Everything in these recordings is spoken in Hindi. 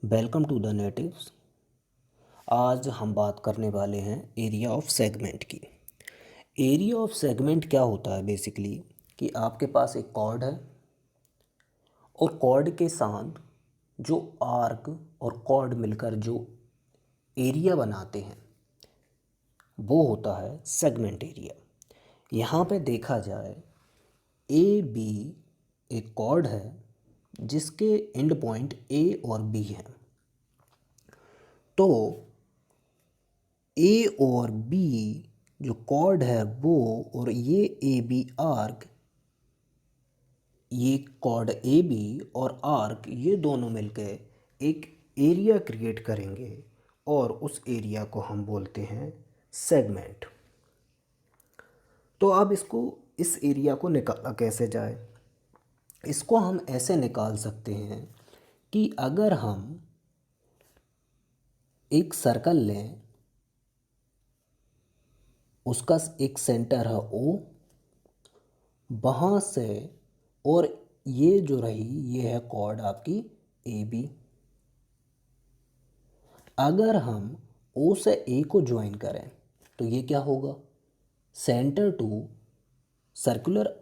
Welcome to the natives. आज हम बात करने वाले हैं एरिया ऑफ सेगमेंट की। एरिया ऑफ सेगमेंट क्या होता है बेसिकली कि आपके पास एक कॉर्ड है और कॉर्ड के साथ जो आर्क और कॉर्ड मिलकर जो एरिया बनाते हैं वो होता है सेगमेंट एरिया। यहाँ पे देखा जाए ए बी एक कॉर्ड है जिसके एंड पॉइंट ए और बी हैं। तो ए और बी जो कॉर्ड है वो और ये ए बी आर्क, ये कॉर्ड ए बी और आर्क ये दोनों मिलकर एक एरिया क्रिएट करेंगे और उस एरिया को हम बोलते हैं सेगमेंट। तो अब इस एरिया को निकाला कैसे जाए? इसको हम ऐसे निकाल सकते हैं कि अगर हम एक सर्कल लें, उसका एक सेंटर है ओ, वहाँ से और ये जो रही ये है कॉर्ड आपकी ए बी। अगर हम ओ से ए को ज्वाइन करें तो ये क्या होगा? सेंटर टू सर्कुलर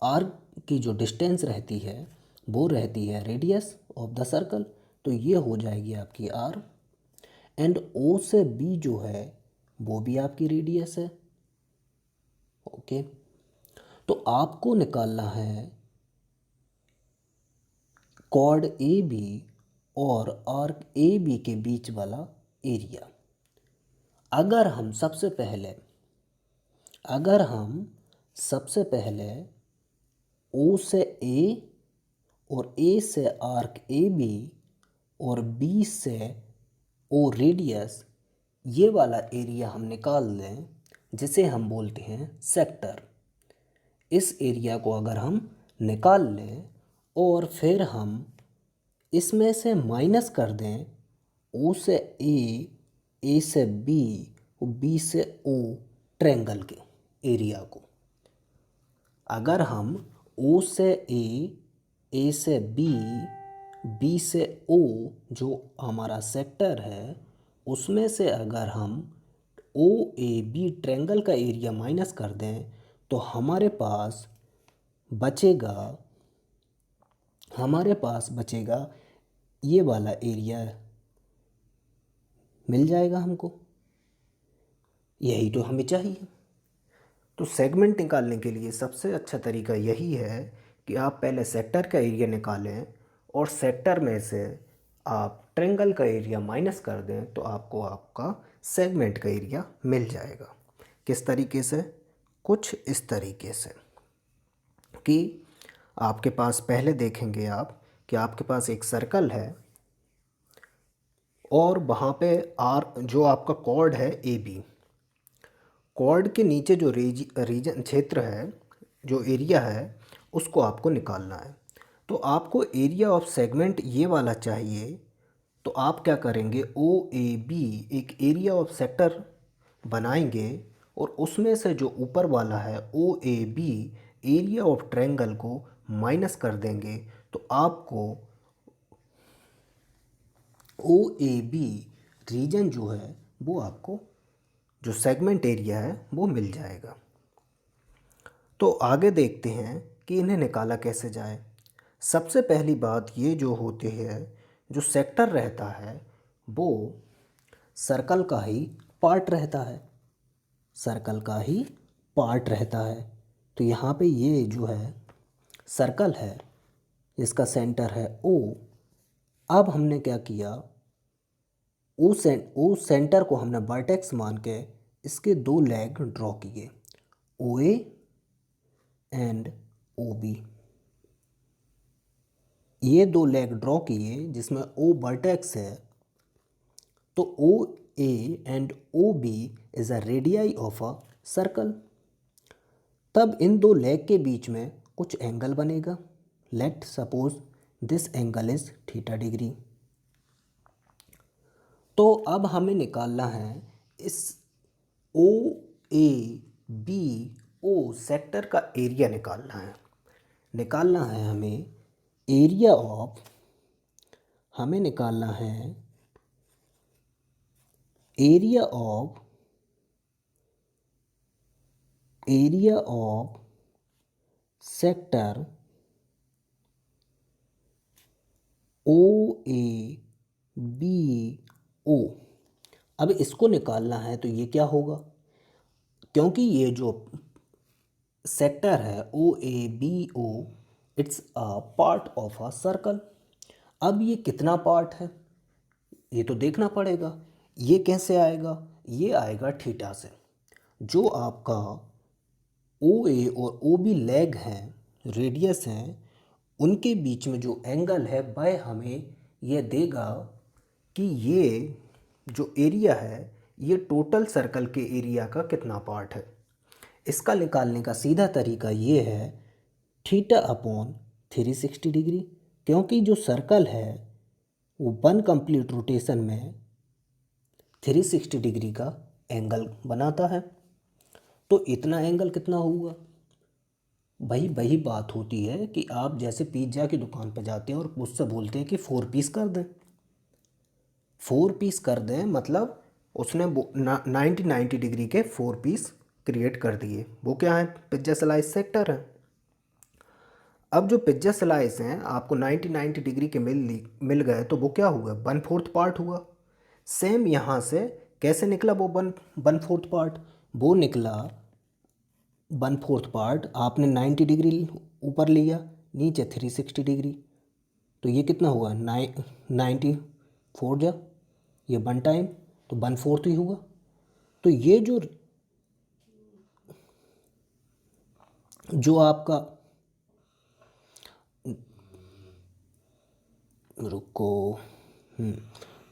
आर्क की जो डिस्टेंस रहती है वो रहती है रेडियस ऑफ द सर्कल, तो ये हो जाएगी आपकी आर। एंड ओ से बी जो है वो भी आपकी रेडियस है। ओके, तो आपको निकालना है कॉर्ड ए बी और आर्क ए बी के बीच वाला एरिया। अगर हम सबसे पहले ओ से ए और ए से आर्क ए बी और बी से ओ रेडियस, ये वाला एरिया हम निकाल लें जिसे हम बोलते हैं सेक्टर। इस एरिया को अगर हम निकाल लें और फिर हम इसमें से माइनस कर दें ओ से ए से बी और बी से ओ ट्रायंगल के एरिया को। अगर हम ओ से ए से बी से ओ जो हमारा सेक्टर है उसमें से अगर हम ओ ए बी ट्रायंगल का एरिया माइनस कर दें तो हमारे पास बचेगा ये वाला एरिया मिल जाएगा हमको। यही तो हमें चाहिए। तो सेगमेंट निकालने के लिए सबसे अच्छा तरीका यही है कि आप पहले सेक्टर का एरिया निकालें और सेक्टर में से आप ट्रायंगल का एरिया माइनस कर दें तो आपको आपका सेगमेंट का एरिया मिल जाएगा। किस तरीके से? कुछ इस तरीके से कि आपके पास पहले देखेंगे आप कि आपके पास एक सर्कल है और वहाँ पे आर जो आपका कॉर्ड है ए बी, कॉर्ड के नीचे जो रीजन क्षेत्र है, जो एरिया है, उसको आपको निकालना है। तो आपको एरिया ऑफ सेगमेंट ये वाला चाहिए। तो आप क्या करेंगे, ओ ए बी एक एरिया ऑफ सेक्टर बनाएंगे और उसमें से जो ऊपर वाला है O A B area of triangle को माइनस कर देंगे तो आपको ओ ए बी रीजन जो है वो आपको जो सेगमेंट एरिया है वो मिल जाएगा। तो आगे देखते हैं कि इन्हें निकाला कैसे जाए। सबसे पहली बात ये जो होती है, जो सेक्टर रहता है वो सर्कल का ही पार्ट रहता है, सर्कल का ही पार्ट रहता है। तो यहाँ पे ये जो है सर्कल है, इसका सेंटर है ओ। अब हमने क्या किया, ओ सेंटर को हमने वर्टेक्स मान के इसके दो लेग ड्रॉ किए, ओ ए एंड ओ बी। ये दो लेग ड्रॉ किए जिसमें ओ वर्टेक्स है। तो O A and O B is a radii of a circle. तब इन दो लेग के बीच में कुछ एंगल बनेगा। Let suppose this angle is theta degree. तो अब हमें निकालना है इस O A B O sector का एरिया निकालना है हमें एरिया ऑफ हमें निकालना है area of sector O A B O. अब इसको निकालना है तो ये क्या होगा, क्योंकि ये जो सेक्टर है O A B O, it's a part of a circle. अब ये कितना पार्ट है ये तो देखना पड़ेगा। ये कैसे आएगा, ये आएगा थीटा से। जो आपका ओ ए और ओ बी लेग हैं, रेडियस हैं, उनके बीच में जो एंगल है वह हमें यह देगा कि ये जो एरिया है ये टोटल सर्कल के एरिया का कितना पार्ट है। इसका निकालने का सीधा तरीका ये है थीटा अपॉन 360 डिग्री, क्योंकि जो सर्कल है वो वन कंप्लीट रोटेशन में 360 डिग्री का एंगल बनाता है। तो इतना एंगल कितना हुआ, वही बात होती है कि आप जैसे पिज्ज़ा की दुकान पर जाते हैं और उससे बोलते हैं कि 4 पीस कर दें। 4 पीस कर दें मतलब उसने 90 डिग्री के 4 पीस क्रिएट कर दिए। वो क्या है, पिज्ज़ा स्लाइस सेक्टर है। अब जो पिज्ज़ा स्लाइस हैं आपको 90 डिग्री के मिल गए तो वो क्या हुआ, 1/4 पार्ट हुआ। सेम यहाँ से कैसे निकला वो 1/4 पार्ट, वो निकला 1/4 पार्ट आपने 90 डिग्री ऊपर लिया, नीचे 360 डिग्री, तो ये कितना हुआ 94 जा, ये 1 टाइम तो 1/4 ही हुआ। तो ये जो आपका, रुको,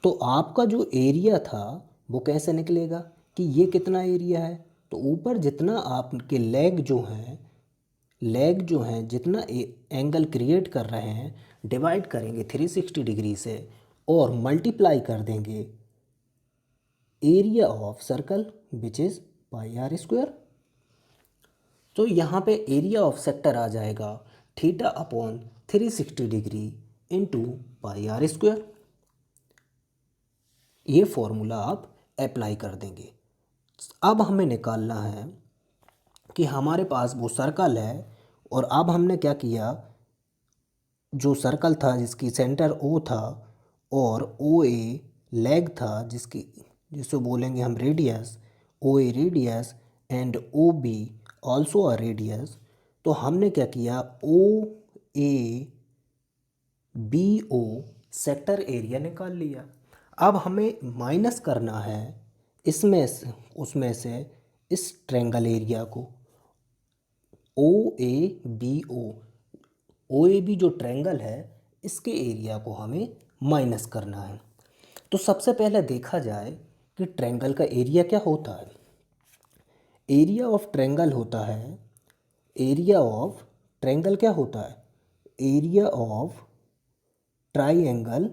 तो आपका जो एरिया था वो कैसे निकलेगा कि ये कितना एरिया है, तो ऊपर जितना आपके लेग जो हैं जितना एंगल क्रिएट कर रहे हैं डिवाइड करेंगे 360 डिग्री से और मल्टीप्लाई कर देंगे area of circle which is pi r square. तो यहाँ पे एरिया ऑफ सेक्टर आ जाएगा theta upon 360 degree into pi r square. ये फॉर्मूला आप अप्लाई कर देंगे। अब हमें निकालना है कि हमारे पास वो सर्कल है और अब हमने क्या किया, जो सर्कल था जिसकी सेंटर ओ था और ओ ए लेग था जिसको बोलेंगे हम radius, O A radius and O B also a radius. तो हमने क्या किया, O A B O sector area निकाल लिया। अब हमें माइनस करना है उसमें से इस ट्रायंगल एरिया को, O A B O A B जो ट्रायंगल है इसके एरिया को हमें माइनस करना है। तो सबसे पहले देखा जाए कि ट्रायंगल का एरिया क्या होता है। एरिया ऑफ ट्रायंगल होता है, एरिया ऑफ ट्रायंगल क्या होता है, एरिया ऑफ ट्राइंगल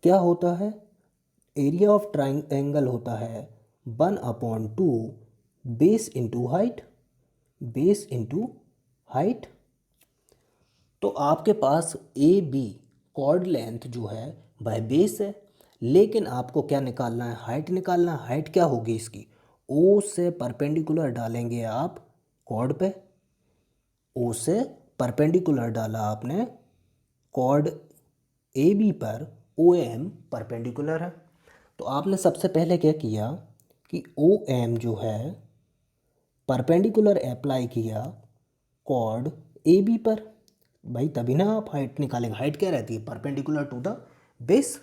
क्या होता है, एरिया ऑफ ट्राइंगल होता है 1/2 base into height, base into height. तो आपके पास ए बी कॉर्ड लेंथ जो है वह बेस है, लेकिन आपको क्या निकालना है, हाइट निकालना है। हाइट क्या होगी इसकी, ओ से परपेंडिकुलर डालेंगे आप कॉर्ड पे, ओ से परपेंडिकुलर डाला आपने कॉर्ड ए बी पर, ओ एम परपेंडिकुलर है। तो आपने सबसे पहले क्या किया कि ओ एम जो है परपेंडिकुलर अप्लाई किया कॉर्ड ए बी पर, भाई तभी ना आप हाइट निकालेंगे। हाइट क्या रहती है, परपेंडिकुलर टू द बेस।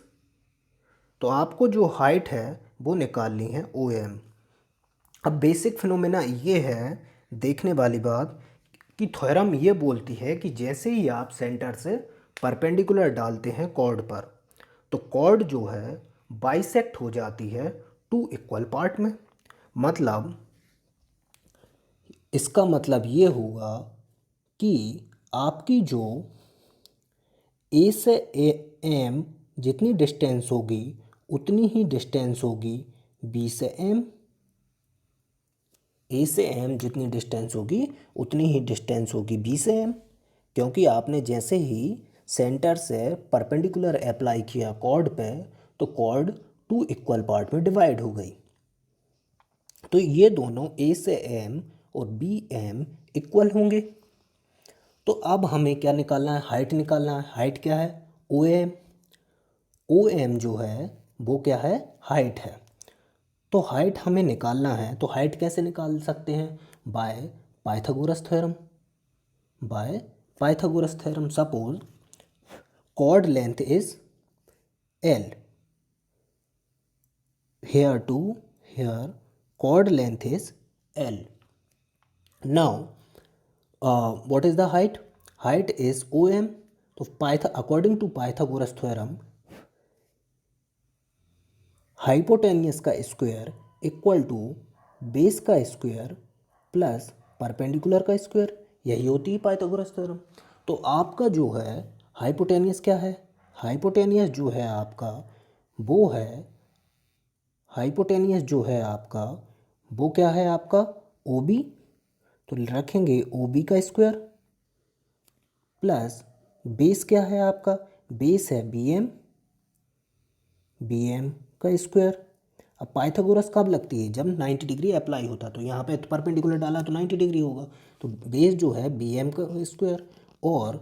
तो आपको जो हाइट है वो निकालनी है ओ एम। अब बेसिक फिनोमेना ये है देखने वाली बात कि थ्योरम ये बोलती है कि जैसे ही आप सेंटर से परपेंडिकुलर डालते हैं कॉर्ड पर, तो कॉर्ड जो है बाइसेक्ट हो जाती है 2 इक्वल पार्ट में। मतलब इसका मतलब ये होगा कि आपकी जो ए से एम जितनी डिस्टेंस होगी उतनी ही डिस्टेंस होगी बी से एम, ए से एम जितनी डिस्टेंस होगी उतनी ही डिस्टेंस होगी बी से एम, क्योंकि आपने जैसे ही सेंटर से परपेंडिकुलर अप्लाई किया कॉर्ड पे तो कॉर्ड 2 इक्वल पार्ट में डिवाइड हो गई। तो ये दोनों ए से एम और बी एम इक्वल होंगे। तो अब हमें क्या निकालना है, हाइट निकालना है। हाइट क्या है, ओ एम। ओ एम जो है वो क्या है, हाइट है। तो हाइट हमें निकालना है, तो हाइट कैसे निकाल सकते हैं, by Pythagoras theorem. By Pythagoras theorem, suppose chord length is L, here to here chord length is L. Now what is the height, height is OM. तो according to Pythagoras theorem, hypotenuse का स्क्वायर इक्वल टू बेस का स्क्वायर प्लस परपेंडिकुलर का स्क्वायर, यही होती है पाइथागोरस थ्योरम। तो आपका जो है हाइपोटेनियस क्या है, हाइपोटेनियस जो है आपका वो है, हाइपोटेनियस जो है आपका वो क्या है आपका ओ बी। तो रखेंगे ओ बी का स्क्वायर प्लस बेस क्या है आपका, बेस है बी एम, बी एम का स्क्वायर। अब पाइथागोरस कब लगती है, जब 90 डिग्री अप्लाई होता, तो यहाँ पे परपेंडिकुलर डाला तो 90 डिग्री होगा। तो बेस जो है बी एम का स्क्वायर और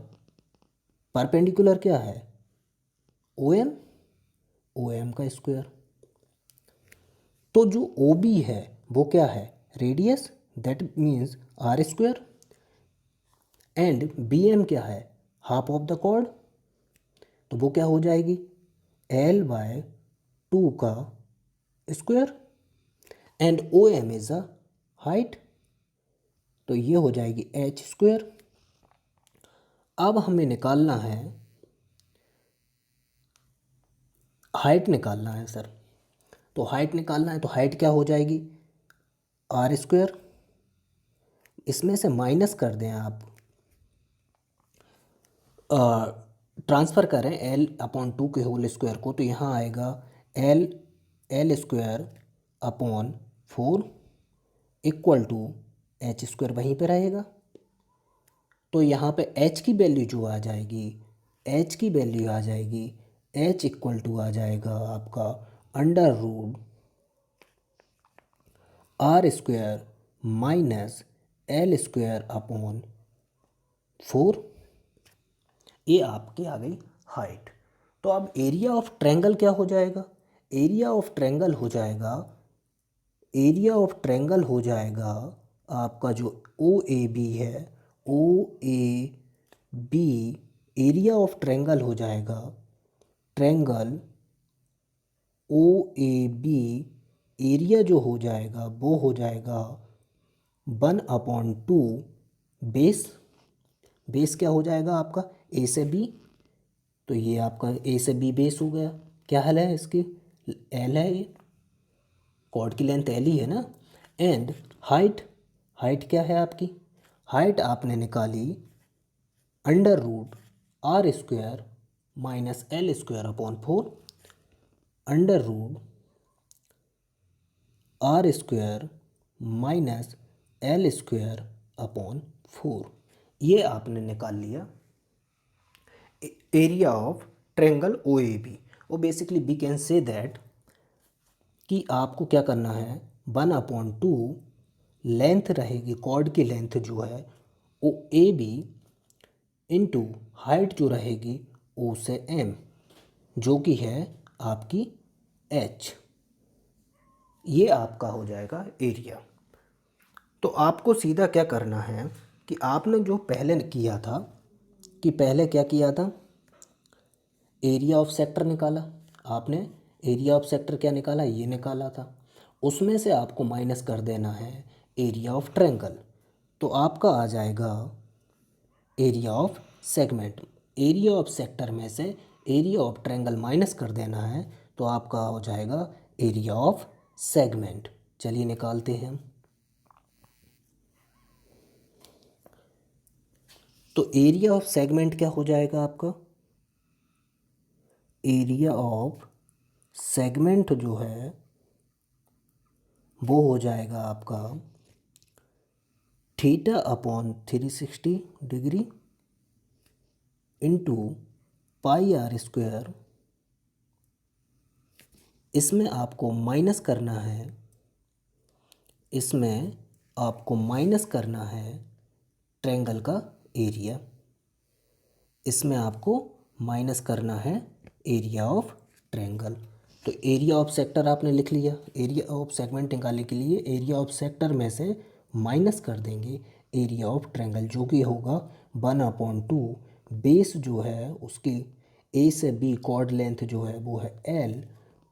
परपेंडिकुलर क्या है ओ एम, ओ एम का स्क्वायर। तो जो ओ बी है वो क्या है, radius, that means r square. And B M क्या है, हाफ ऑफ द कॉर्ड। तो वो क्या हो जाएगी, एल बाय 2 का square. And O M is a height, तो ये हो जाएगी एच स्क्वायर। अब हमें निकालना है, हाइट निकालना है सर। तो हाइट निकालना है, तो हाइट क्या हो जाएगी, आर स्क्वायर। इसमें से माइनस कर दें आप, ट्रांसफ़र करें एल अपॉन 2 के होल स्क्वायर को, तो यहाँ आएगा L, L square upon 4 equal to H square, वहीं पे रहेगा। तो यहाँ पे एच की वैल्यू जो आ जाएगी, एच की वैल्यू आ जाएगी, एच इक्वल टू आ जाएगा आपका under root are square minus L square upon 4। ये आपकी आ गई हाइट। तो अब एरिया ऑफ ट्रायंगल क्या हो जाएगा, एरिया ऑफ ट्रायंगल हो जाएगा, एरिया ऑफ ट्रायंगल हो जाएगा आपका जो ओ ए बी है, O A B, area of triangle हो जाएगा, triangle O A B, area जो हो जाएगा वो हो जाएगा 1/2 बेस। बेस क्या हो जाएगा आपका, ए से बी, तो ये आपका ए से बी बेस हो गया। क्या हल है इसकी, एल है, ये कॉर्ड की लेंथ एल ही है ना। एंड हाइट, हाइट क्या है आपकी, हाइट आपने निकाली under root are square minus L square upon 4, under root are square minus L square upon 4। ये आपने निकाल लिया area of triangle O A B. और basically we can say that कि आपको क्या करना है, 1/2 लेंथ रहेगी, कॉर्ड की लेंथ जो है O A B into height जो रहेगी ओ से एम, जो कि है आपकी एच। ये आपका हो जाएगा एरिया। तो आपको सीधा क्या करना है कि आपने जो पहले किया था, कि पहले क्या किया था, एरिया ऑफ सेक्टर निकाला आपने, एरिया ऑफ सेक्टर क्या निकाला, ये निकाला था। उसमें से आपको माइनस कर देना है एरिया ऑफ ट्रायंगल, तो आपका आ जाएगा area of segment. Area of sector में से एरिया ऑफ ट्रायंगल माइनस कर देना है, तो आपका हो जाएगा एरिया ऑफ सेगमेंट। चलिए निकालते हैं हम। तो एरिया ऑफ सेगमेंट क्या हो जाएगा आपका, एरिया ऑफ सेगमेंट जो है वो हो जाएगा आपका theta upon 360 degree into pi r square, इसमें आपको माइनस करना है, इसमें आपको माइनस करना है ट्रायंगल का एरिया, इसमें आपको माइनस करना है एरिया ऑफ ट्रायंगल। तो एरिया ऑफ सेक्टर आपने लिख लिया, एरिया ऑफ सेगमेंट निकालने के लिए एरिया ऑफ सेक्टर में से माइनस कर देंगे एरिया ऑफ ट्रायंगल, जो कि होगा 1/2। बेस जो है उसकी ए से बी कॉर्ड लेंथ जो है वो है एल,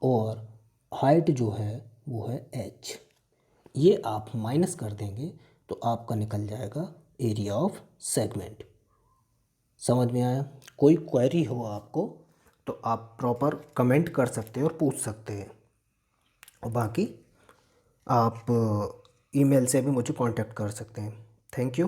और हाइट जो है वो है एच। ये आप माइनस कर देंगे तो आपका निकल जाएगा एरिया ऑफ सेगमेंट। समझ में आया? कोई क्वेरी हो आपको तो आप प्रॉपर कमेंट कर सकते हैं और पूछ सकते हैं, और बाकी आप ईमेल से भी मुझे कांटेक्ट कर सकते हैं। Thank you.